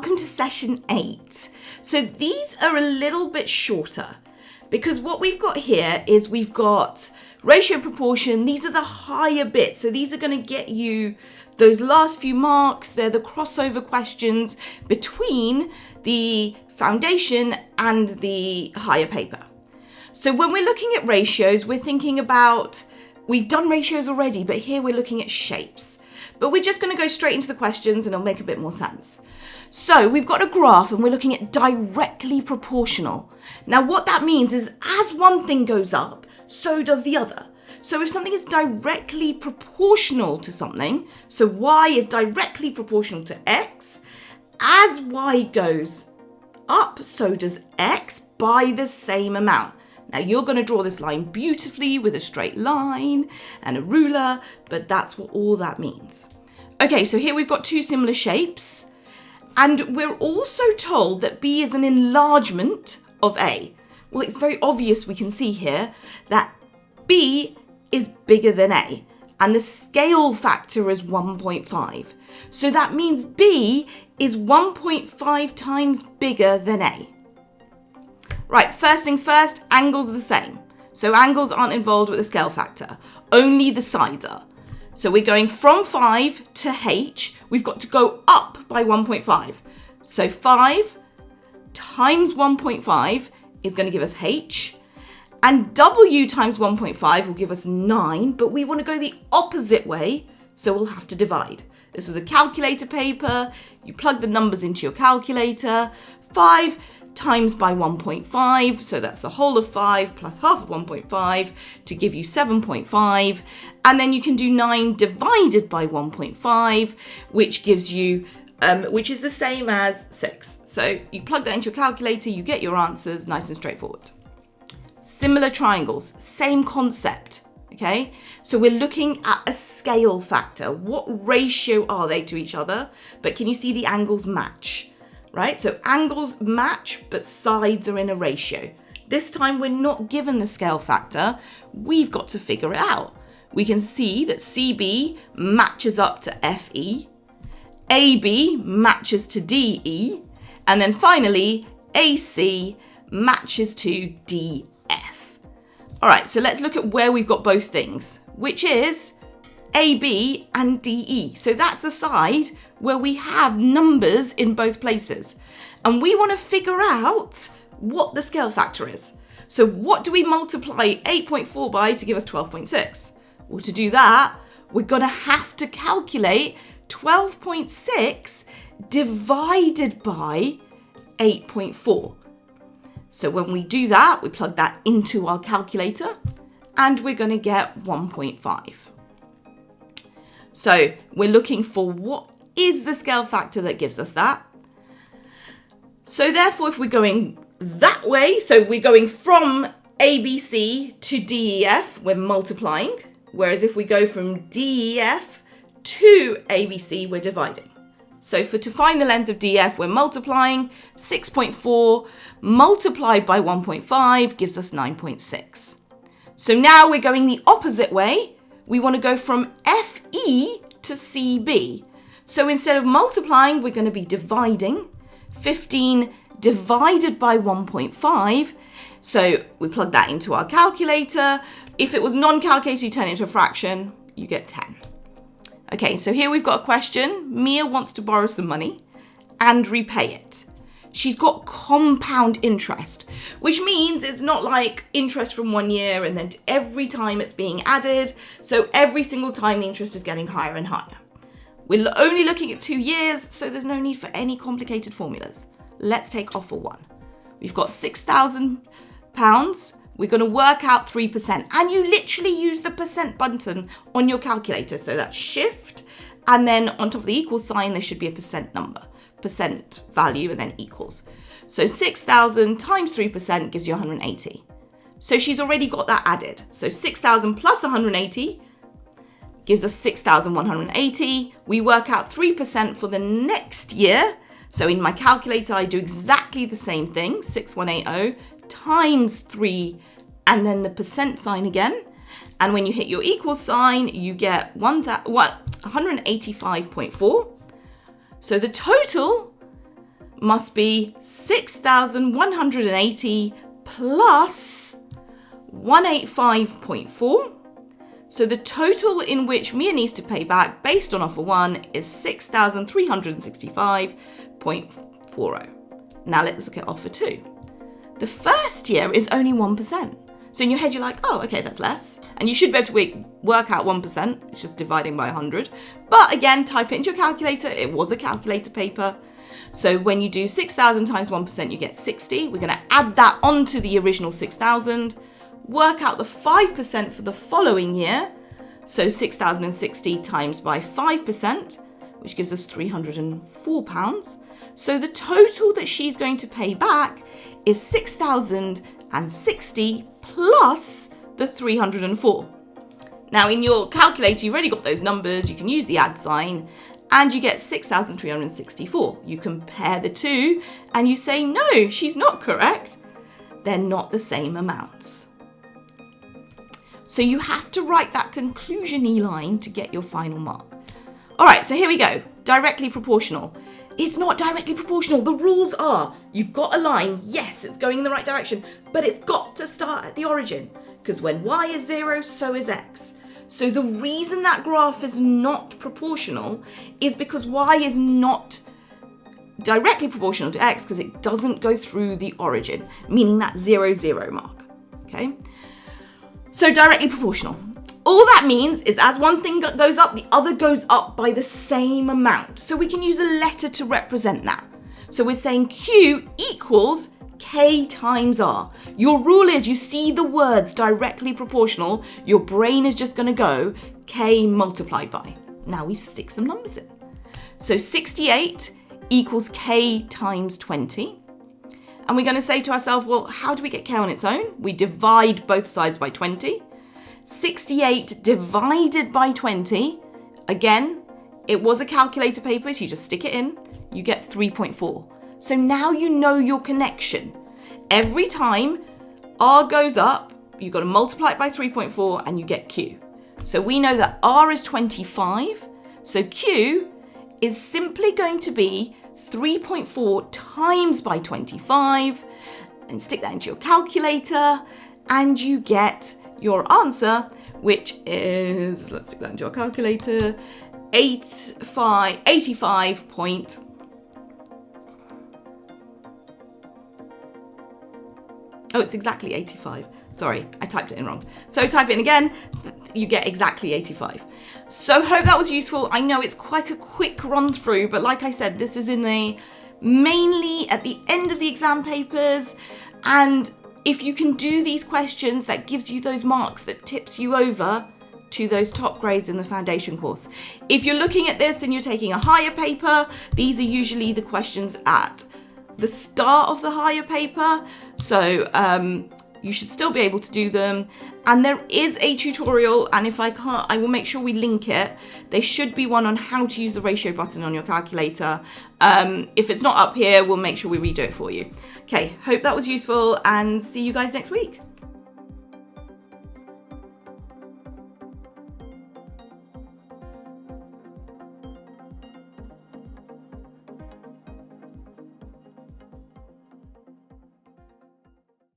welcome to session 8. So these are a little bit shorter because what we've got here is we've got ratio, proportion. These are the higher bits. So these are going to get you those last few marks. They're the crossover questions between the foundation and the higher paper. So when we're looking at ratios, we're thinking about, we've done ratios already, but here we're looking at shapes. But we're just going to go straight into the questions and it'll make a bit more sense. So we've got a graph and we're looking at directly proportional. Now what that means is as one thing goes up, so does the other. So if something is directly proportional to something, so y is directly proportional to x, as y goes up, so does x by the same amount. Now you're going to draw this line beautifully with a straight line and a ruler, but that's what all that means. Okay, so here we've got two similar shapes, and we're also told that B is an enlargement of A. Well, it's very obvious, we can see here that B is bigger than A, and the scale factor is 1.5. So that means B is 1.5 times bigger than A. Right, first things first, angles are the same. So angles aren't involved with the scale factor, only the sides are. So we're going from 5 to h, we've got to go up by 1.5. So 5 times 1.5 is going to give us h, and w times 1.5 will give us 9, but we want to go the opposite way, so we'll have to divide. This was a calculator paper, you plug the numbers into your calculator, 5 times by 1.5, so that's the whole of 5 plus half of 1.5 to give you 7.5, and then you can do 9 divided by 1.5, which gives you, which is the same as 6. So you plug that into your calculator, you get your answers, nice and straightforward. Similar triangles, same concept, okay? So we're looking at a scale factor. What ratio are they to each other? But can you see the angles match? Right, so angles match, but sides are in a ratio. This time we're not given the scale factor, we've got to figure it out. We can see that CB matches up to FE, AB matches to DE, and then finally AC matches to DF. All right, so let's look at where we've got both things, which is AB and DE. So that's the side where we have numbers in both places. And we want to figure out what the scale factor is. So what do we multiply 8.4 by to give us 12.6? Well, to do that, we're going to have to calculate 12.6 divided by 8.4. So when we do that, we plug that into our calculator and we're going to get 1.5. So we're looking for what is the scale factor that gives us that. So therefore, if we're going that way, so we're going from ABC to DEF, we're multiplying. Whereas if we go from DEF to ABC, we're dividing. So to find the length of DF, we're multiplying. 6.4 multiplied by 1.5 gives us 9.6. So now we're going the opposite way. We want to go from FE to CB. So instead of multiplying, we're going to be dividing. 15 divided by 1.5. So we plug that into our calculator. If it was non-calculator, you turn it into a fraction, you get 10. Okay, so here we've got a question. Mia wants to borrow some money and repay it. She's got compound interest, which means it's not like interest from 1 year and then every time it's being added. So every single time the interest is getting higher and higher. We're only looking at 2 years, so there's no need for any complicated formulas. Let's take offer 1. We've got £6,000. We're going to work out 3%. And you literally use the percent button on your calculator. So that's shift. And then on top of the equal sign, there should be a percent number, percent value, and then equals. So 6,000 times 3% gives you 180. So she's already got that added. So 6,000 plus 180 gives us 6,180. We work out 3% for the next year. So in my calculator, I do exactly the same thing, 6180 times 3, and then the percent sign again. And when you hit your equal sign, you get 185.4. So the total must be 6,180 plus 185.4. So the total in which Mia needs to pay back based on offer 1 is 6,365.40. Now let's look at offer 2. The first year is only 1%. So in your head, you're like, oh, okay, that's less. And you should be able to work out 1%. It's just dividing by 100. But again, type it into your calculator. It was a calculator paper. So when you do 6,000 times 1%, you get 60. We're going to add that onto the original 6,000. Work out the 5% for the following year. So 6,060 times by 5%, which gives us £304. So the total that she's going to pay back is 6,060 plus the 304. Now in your calculator, you've already got those numbers. You can use the add sign and you get 6,364. You compare the two and you say, no, she's not correct. They're not the same amounts. So you have to write that conclusion-y line to get your final mark. All right, so here we go. Directly proportional. It's not directly proportional. The rules are, you've got a line, yes, it's going in the right direction, but it's got to start at the origin, because when y is 0, so is x. So the reason that graph is not proportional is because y is not directly proportional to x because it doesn't go through the origin, meaning that 0, 0 mark, okay? So directly proportional. All that means is as one thing goes up, the other goes up by the same amount. So we can use a letter to represent that. So we're saying Q equals K times R. Your rule is you see the words directly proportional, your brain is just going to go K multiplied by. Now we stick some numbers in. So 68 equals K times 20. And we're going to say to ourselves, well, how do we get K on its own? We divide both sides by 20. 68 divided by 20, again, it was a calculator paper, so you just stick it in, you get 3.4. So now you know your connection. Every time R goes up, you've got to multiply it by 3.4 and you get Q. So we know that R is 25, so Q is simply going to be 3.4 times by 25, and stick that into your calculator, and you get your answer, which is, let's stick that into our calculator, 85 point. Oh, it's exactly 85. Sorry, I typed it in wrong. So type it in again, you get exactly 85. So hope that was useful. I know it's quite a quick run through, but like I said, this is mainly at the end of the exam papers, and if you can do these questions, that gives you those marks that tips you over to those top grades in the foundation course. If you're looking at this and you're taking a higher paper, these are usually the questions at the start of the higher paper. So you should still be able to do them. And there is a tutorial, and if I can't, I will make sure we link it. There should be one on how to use the ratio button on your calculator. If it's not up here, we'll make sure we redo it for you. Okay, hope that was useful and see you guys next week.